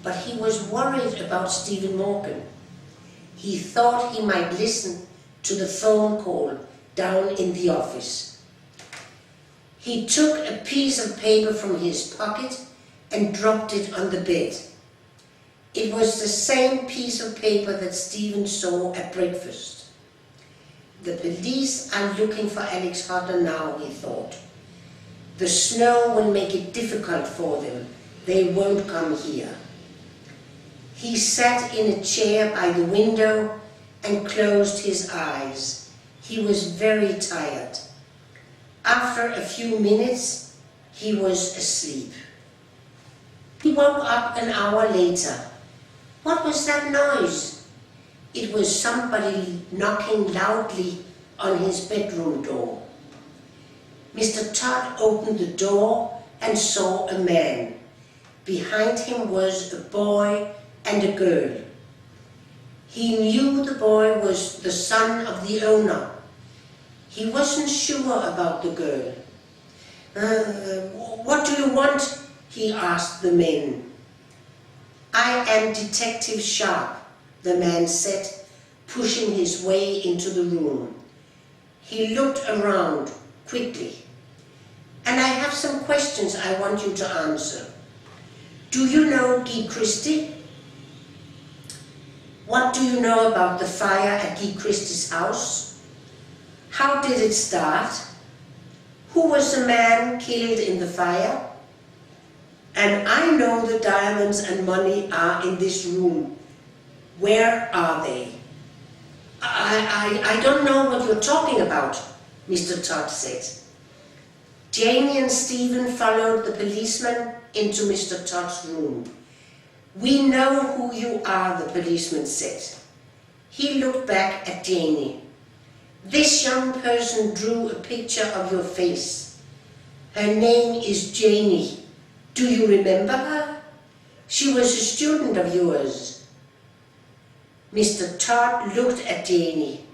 but he was worried about Stephen Morgan. He thought he might listen to the phone call down in the office. He took a piece of paper from his pocket and dropped it on the bed. It was the same piece of paper that Stephen saw at breakfast. The police are looking for Alex Hodder now, he thought. The snow will make it difficult for them. They won't come here. He sat in a chair by the window and closed his eyes. He was very tired. After a few minutes, he was asleep. He woke up an hour later. What was that noise? It was somebody knocking loudly on his bedroom door. Mr. Todd opened the door and saw a man. Behind him was a boy and a girl. He knew the boy was the son of the owner. He wasn't sure about the girl. What do you want? He asked the men. I am Detective Sharp, the man said, pushing his way into the room. He looked around quickly. And I have some questions I want you to answer. Do you know Guy Christie? What do you know about the fire at Guy Christie's house? How did it start? Who was the man killed in the fire? And I know the diamonds and money are in this room. Where are they? I don't know what you're talking about, Mr. Todd said. Janie and Stephen followed the policeman into Mr. Todd's room. We know who you are, the policeman said. He looked back at Janie. This young person drew a picture of your face. Her name is Janie. Do you remember her? She was a student of yours. Mr. Todd looked at Janie.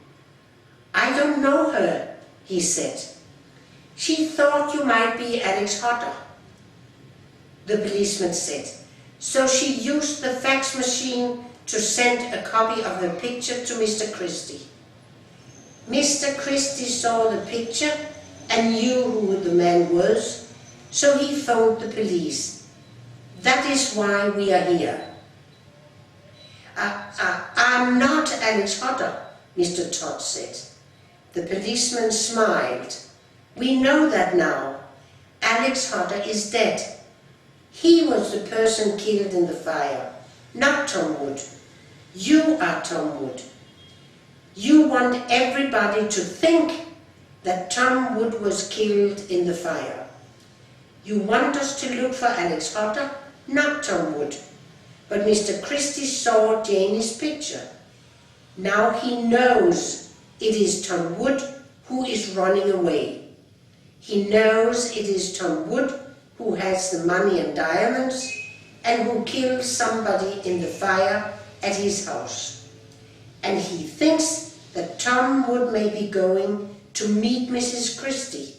I don't know her, he said. She thought you might be Alex Hodder, the policeman said. So she used the fax machine to send a copy of the picture to Mr. Christie. Mr. Christie saw the picture and knew who the man was, so he phoned the police. That is why we are here. I'm not Alex Hodder, Mr. Todd said. The policeman smiled. We know that now. Alex Hodder is dead. He was the person killed in the fire, not Tom Wood. You are Tom Wood. You want everybody to think that Tom Wood was killed in the fire. You want us to look for Alex Hodder, not Tom Wood. But Mr. Christie saw Janie's picture. Now he knows it is Tom Wood who is running away. He knows it is Tom Wood who has the money and diamonds and who killed somebody in the fire at his house. And he thinks that Tom Wood may be going to meet Mrs. Christie.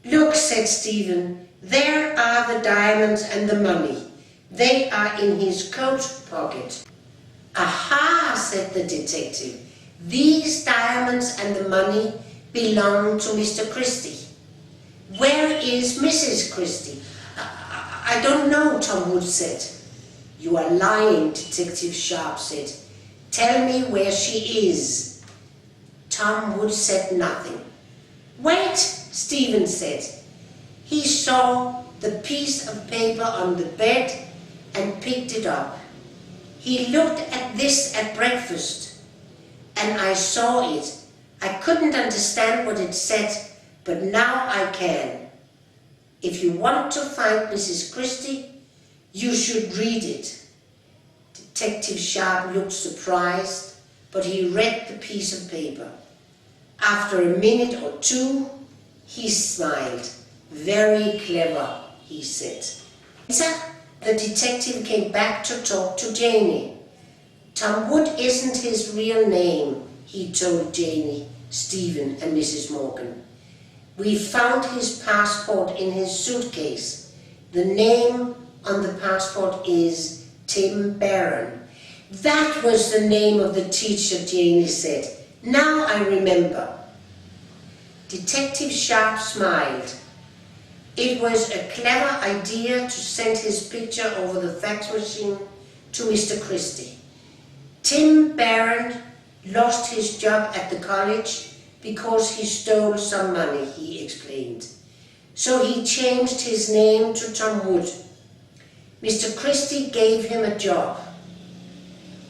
Look, said Stephen, there are the diamonds and the money. They are in his coat pocket. Aha, said the detective. These diamonds and the money belong to Mr. Christie. Where is Mrs. Christie? I don't know, Tom Wood said. You are lying, Detective Sharp said. Tell me where she is. Tom Wood said nothing. Wait, Stephen said. He saw the piece of paper on the bed and picked it up. He looked at this at breakfast, and I saw it. I couldn't understand what it said, but now I can. If you want to find Mrs. Christie, you should read it. Detective Sharp looked surprised, but he read the piece of paper. After a minute or two, he smiled. Very clever, he said. The detective came back to talk to Janie. Tom Wood isn't his real name, he told Janie, Stephen and Mrs. Morgan. We found his passport in his suitcase. The name on the passport is Tim Barron. That was the name of the teacher, Janie said. Now I remember. Detective Sharp smiled. It was a clever idea to send his picture over the fax machine to Mr. Christie. Tim Barron lost his job at the college because he stole some money, he explained. So he changed his name to Tom Wood. Mr. Christie gave him a job.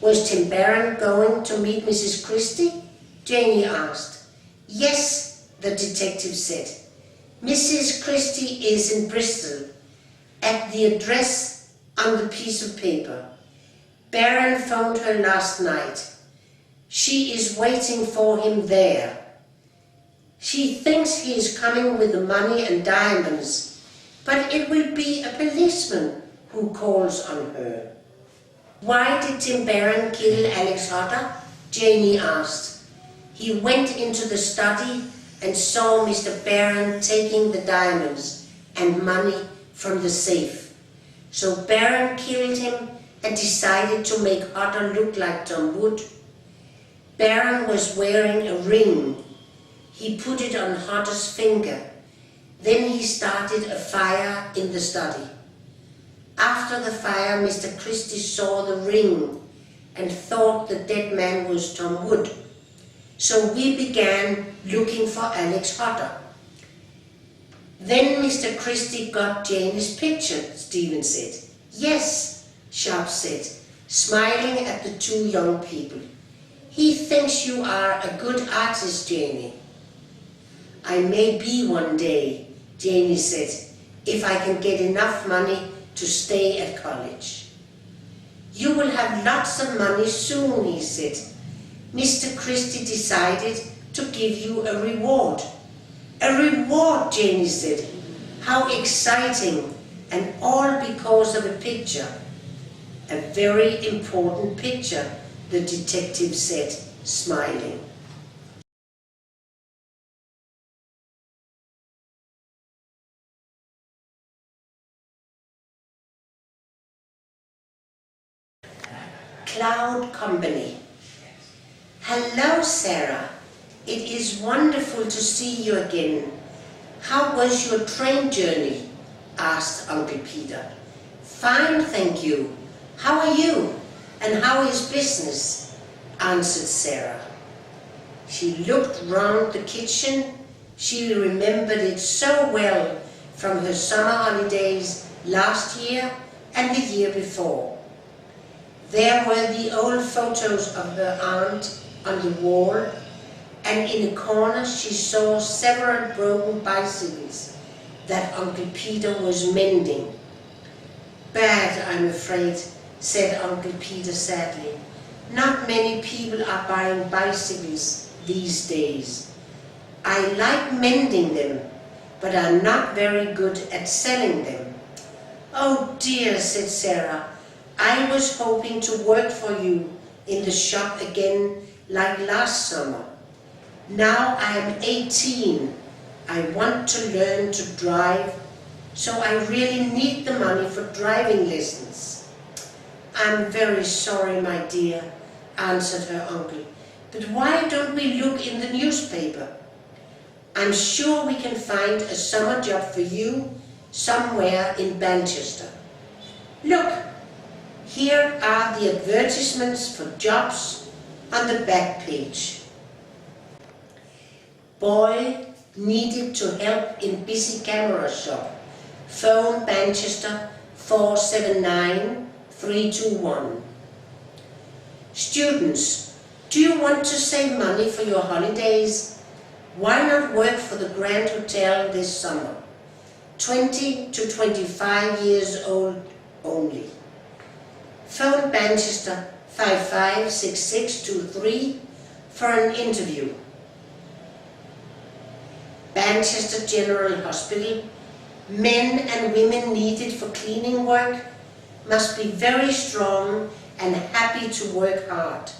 Was Tim Barron going to meet Mrs. Christie? Janie asked. Yes, the detective said. Mrs. Christie is in Bristol, at the address on the piece of paper. Barron phoned her last night. She is waiting for him there. She thinks he is coming with the money and diamonds, but it will be a policeman who calls on her. Why did Tim Barron kill Alex Hodder? Janie asked. He went into the study and saw Mr. Barron taking the diamonds and money from the safe. So Barron killed him and decided to make Hodder look like Tom Wood. Barron was wearing a ring. He put it on Hodder's finger. Then he started a fire in the study. After the fire, Mr. Christie saw the ring and thought the dead man was Tom Wood. So we began looking for Alex Hodder. Then Mr. Christie got Janie's picture, Stephen said. Yes, Sharp said, smiling at the two young people. He thinks you are a good artist, Janie. I may be one day, Janie said, if I can get enough money to stay at college. You will have lots of money soon, he said. Mr. Christie decided to give you a reward. A reward, Janie said. How exciting, and all because of a picture. A very important picture, the detective said, smiling. Cloud Company. Hello, Sarah. It is wonderful to see you again. How was your train journey? Asked Uncle Peter. Fine, thank you. How are you? And how is business? Answered Sarah. She looked round the kitchen. She remembered it so well from her summer holidays last year and the year before. There were the old photos of her aunt on the wall, and in a corner she saw several broken bicycles that Uncle Peter was mending. Bad, I'm afraid, said Uncle Peter sadly. Not many people are buying bicycles these days. I like mending them, but I'm not very good at selling them. Oh dear, said Sarah. I was hoping to work for you in the shop again like last summer. Now I am 18. I want to learn to drive, so I really need the money for driving lessons. I'm very sorry, my dear, answered her uncle. But why don't we look in the newspaper? I'm sure we can find a summer job for you somewhere in Manchester. Look, here are the advertisements for jobs on the back page. Boy needed to help in busy camera shop. Phone Manchester 479 321. Students, do you want to save money for your holidays? Why not work for the Grand Hotel this summer? 20 to 25 years old only. Phone Manchester 556623 for an interview. Manchester General Hospital. Men and women needed for cleaning work must be very strong and happy to work hard.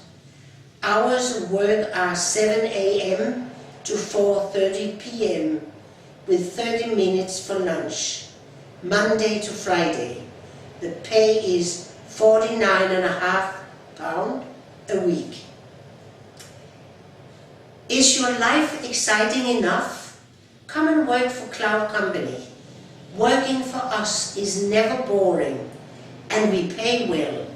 Hours of work are 7 a.m. to 4:30 p.m. with 30 minutes for lunch, Monday to Friday. The pay is £49.5 a week. Is your life exciting enough? Come and work for Cloud Company. Working for us is never boring, and we pay well.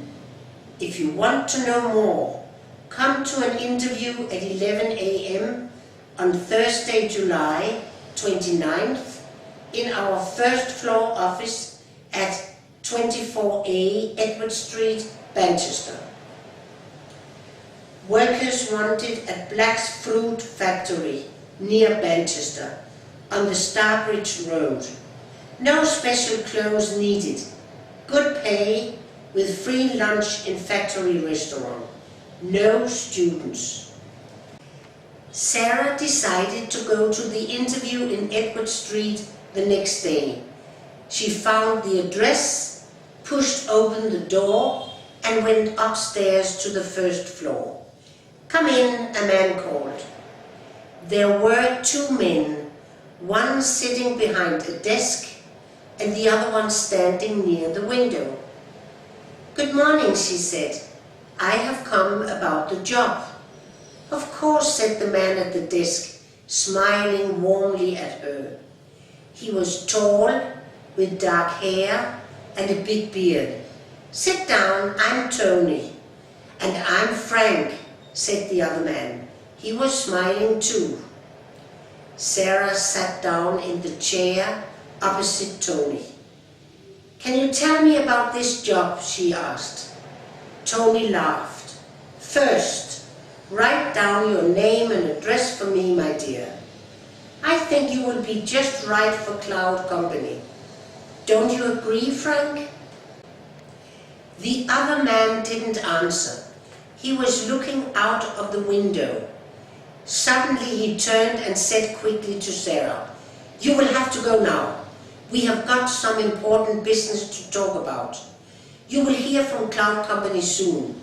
If you want to know more, come to an interview at 11 a.m. on Thursday, July 29th in our first floor office at 24A Edward Street, Manchester. Workers wanted at Black's Fruit Factory near Manchester on the Starbridge Road. No special clothes needed. Good pay with free lunch in factory restaurant. No students. Sarah decided to go to the interview in Edward Street the next day. She found the address, pushed open the door, and went upstairs to the first floor. "Come in," a man called. There were two men, one sitting behind a desk and the other one standing near the window. "Good morning," she said. "I have come about the job." "Of course," said the man at the desk, smiling warmly at her. He was tall, with dark hair and a big beard. "Sit down, I'm Tony." "And I'm Frank," said the other man. He was smiling too. Sarah sat down in the chair opposite Tony. "Can you tell me about this job?" she asked. Tony laughed. "First, write down your name and address for me, my dear. I think you will be just right for Cloud Company. Don't you agree, Frank?" The other man didn't answer. He was looking out of the window. Suddenly he turned and said quickly to Sarah, "You will have to go now. We have got some important business to talk about. You will hear from Cloud Company soon."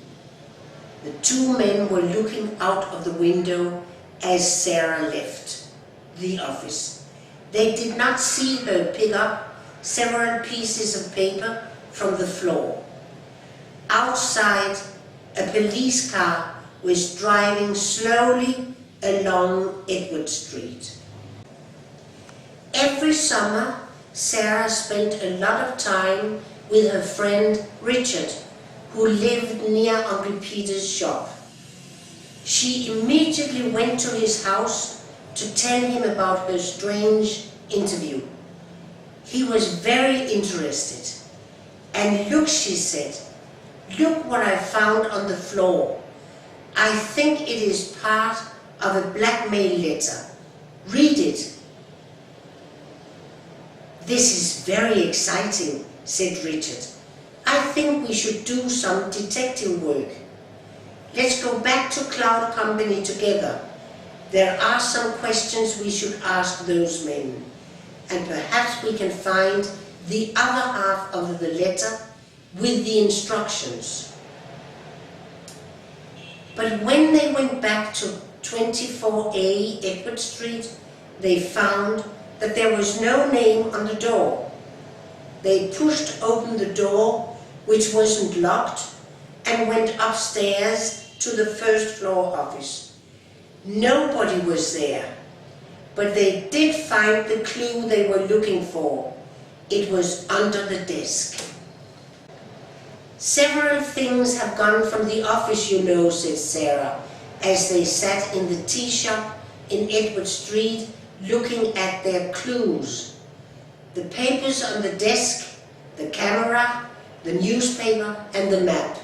The two men were looking out of the window as Sarah left the office. They did not see her pick up several pieces of paper from the floor. Outside, a police car was driving slowly along Edward Street. Every summer, Sarah spent a lot of time with her friend Richard, who lived near Uncle Peter's shop. She immediately went to his house to tell him about her strange interview. He was very interested. "And look," she said, "look what I found on the floor. I think it is part of a blackmail letter. Read it." "This is very exciting," said Richard. "I think we should do some detective work. Let's go back to Cloud Company together. There are some questions we should ask those men, and perhaps we can find the other half of the letter with the instructions." But when they went back to 24A Edward Street, they found that there was no name on the door. They pushed open the door, which wasn't locked, and went upstairs to the first floor office. Nobody was there, but they did find the clue they were looking for. It was under the desk. "Several things have gone from the office, you know," said Sarah, as they sat in the tea shop in Edward Street looking at their clues. The papers on the desk, the camera, the newspaper and the map.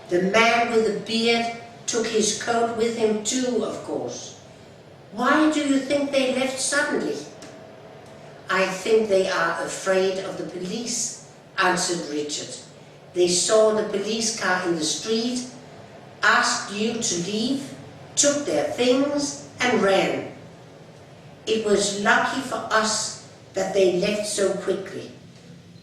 The man with the beard took his coat with him too, of course. "Why do you think they left suddenly?" "I think they are afraid of the police," answered Richard. "They saw the police car in the street, asked you to leave, took their things and ran. It was lucky for us that they left so quickly.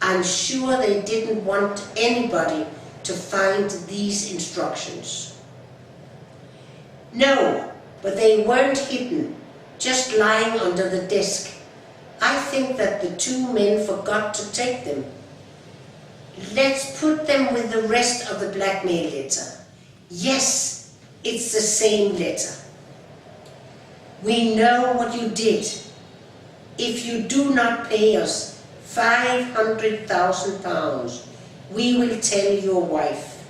I'm sure they didn't want anybody to find these instructions." "No, but they weren't hidden, just lying under the desk. I think that the two men forgot to take them." Let's put them with the rest of the blackmail letter. Yes, it's the same letter. We know what you did. If you do not pay us £500,000, we will tell your wife.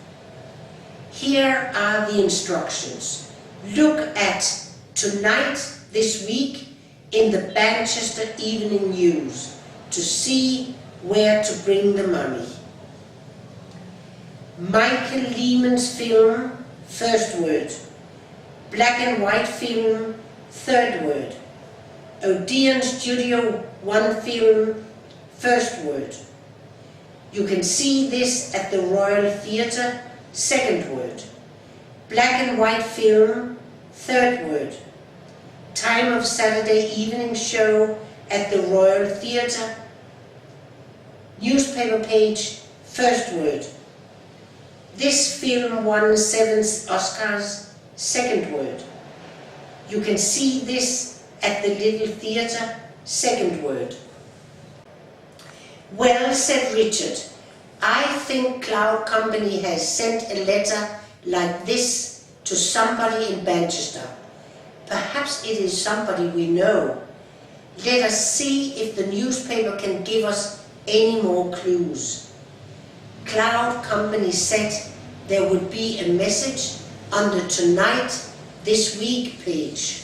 Here are the instructions. Look at Tonight This Week in the Manchester Evening News to see where to bring the money. Michael Lehman's film, first word. Black and white film, third word. Odeon Studio One film, first word. You can see this at the Royal Theatre, second word. Black and white film, third word. Time of Saturday evening show at the Royal Theatre. Newspaper page, first word. This film won 7 Oscars, second word. You can see this at the Little Theatre, second word. Well, said Richard, I think Cloud Company has sent a letter like this to somebody in Manchester. Perhaps it is somebody we know. Let us see if the newspaper can give us any more clues. Cloud Company said there would be a message on the Tonight This Week page.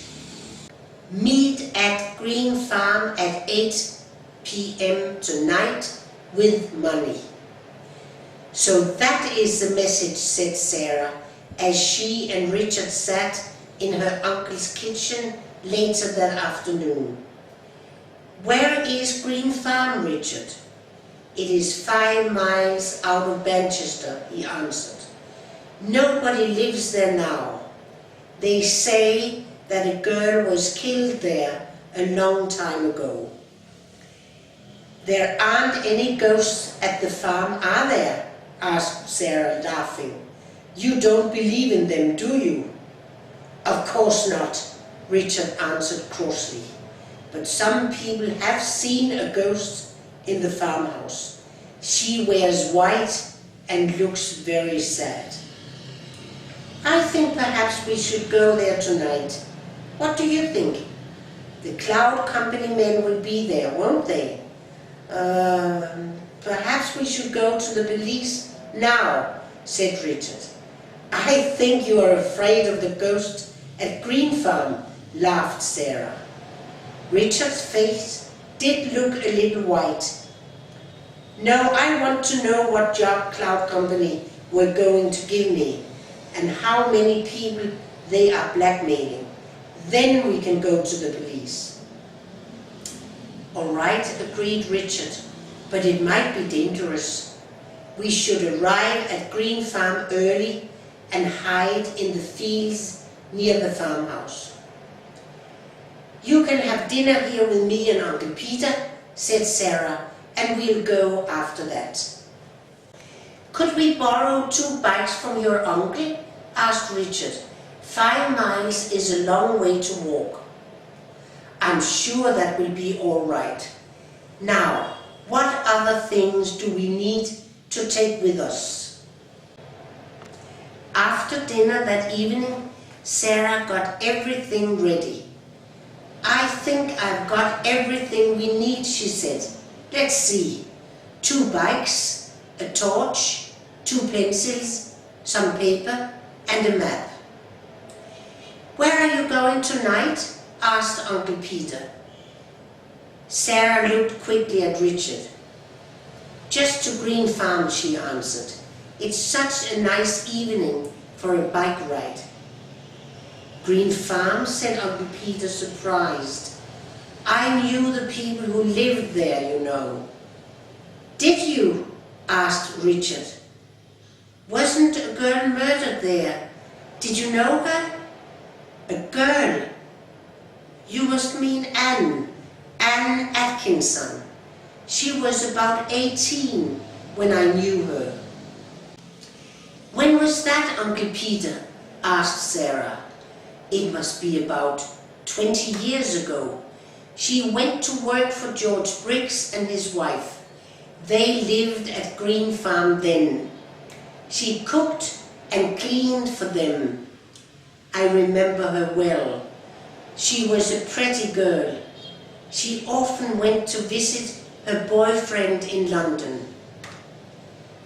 Meet at Green Farm at 8 p.m. tonight with money. So that is the message, said Sarah, as she and Richard sat in her uncle's kitchen later that afternoon. Where is Green Farm, Richard? It is 5 miles out of Manchester, he answered. Nobody lives there now. They say that a girl was killed there a long time ago. There aren't any ghosts at the farm, are there? Asked Sarah, laughing. You don't believe in them, do you? Of course not, Richard answered crossly. But some people have seen a ghost in the farmhouse. She wears white and looks very sad. I think perhaps we should go there tonight. What do you think? The Cloud Company men will be there, won't they? Perhaps we should go to the police now, said Richard. I think you are afraid of the ghost at Green Farm, laughed Sarah. Richard's face did look a little white. No, I want to know what job Cloud Company were going to give me and how many people they are blackmailing. Then we can go to the police. All right, agreed Richard, but it might be dangerous. We should arrive at Green Farm early and hide in the fields near the farmhouse. You can have dinner here with me and Uncle Peter, said Sarah, and we'll go after that. Could we borrow 2 bikes from your uncle? Asked Richard. 5 miles is a long way to walk. I'm sure that will be all right. Now, what other things do we need to take with us? After dinner that evening, Sarah got everything ready. I think I've got everything we need, she said. Let's see. 2 bikes, a torch, 2 pencils, some paper, and a map. Where are you going tonight? Asked Uncle Peter. Sarah looked quickly at Richard. Just to Green Farm, she answered. It's such a nice evening for a bike ride. Green Farm, said Uncle Peter, surprised. I knew the people who lived there, you know. Did you? Asked Richard. Wasn't a girl murdered there? Did you know her? A girl? You must mean Anne Atkinson. She was about 18 when I knew her. When was that, Uncle Peter? Asked Sarah. It must be about 20 years ago. She went to work for George Briggs and his wife. They lived at Green Farm then. She cooked and cleaned for them. I remember her well. She was a pretty girl. She often went to visit her boyfriend in London.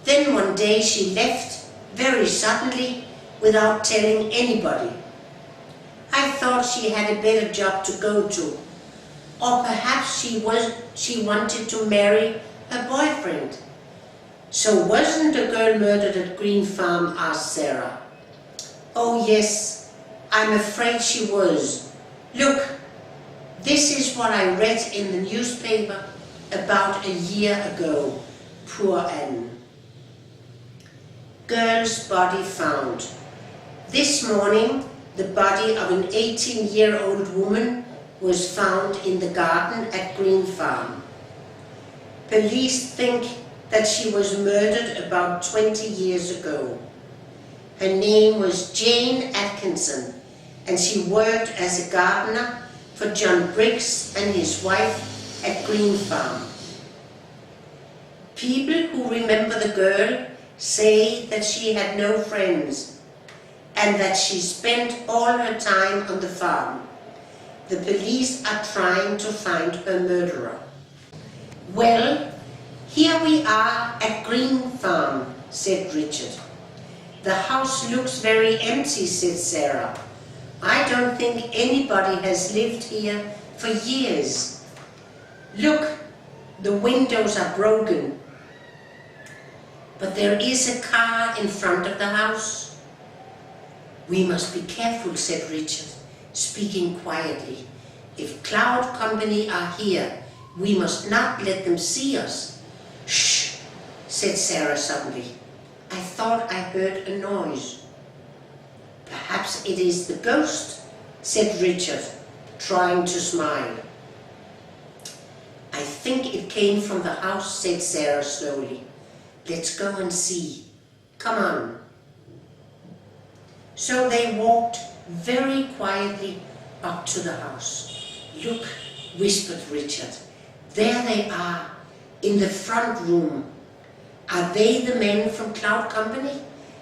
Then one day she left very suddenly without telling anybody. I thought she had a better job to go to, or perhaps she wanted to marry her boyfriend. So wasn't a girl murdered at Green Farm? Asked Sarah. Oh yes, I'm afraid she was. Look, this is what I read in the newspaper about a year ago. Poor Anne. Girl's body found. This morning, the body of an 18-year-old woman was found in the garden at Green Farm. Police think that she was murdered about 20 years ago. Her name was Jane Atkinson, and she worked as a gardener for John Briggs and his wife at Green Farm. People who remember the girl say that she had no friends and that she spent all her time on the farm. The police are trying to find her murderer. Well, here we are at Green Farm, said Richard. The house looks very empty, said Sarah. I don't think anybody has lived here for years. Look, the windows are broken. But there is a car in front of the house. We must be careful, said Richard, speaking quietly. If Cloud Company are here, we must not let them see us. Shh, said Sarah suddenly. I thought I heard a noise. Perhaps it is the ghost, said Richard, trying to smile. I think it came from the house, said Sarah slowly. Let's go and see. Come on. So they walked very quietly up to the house. Look, whispered Richard. There they are, in the front room. Are they the men from Cloud Company?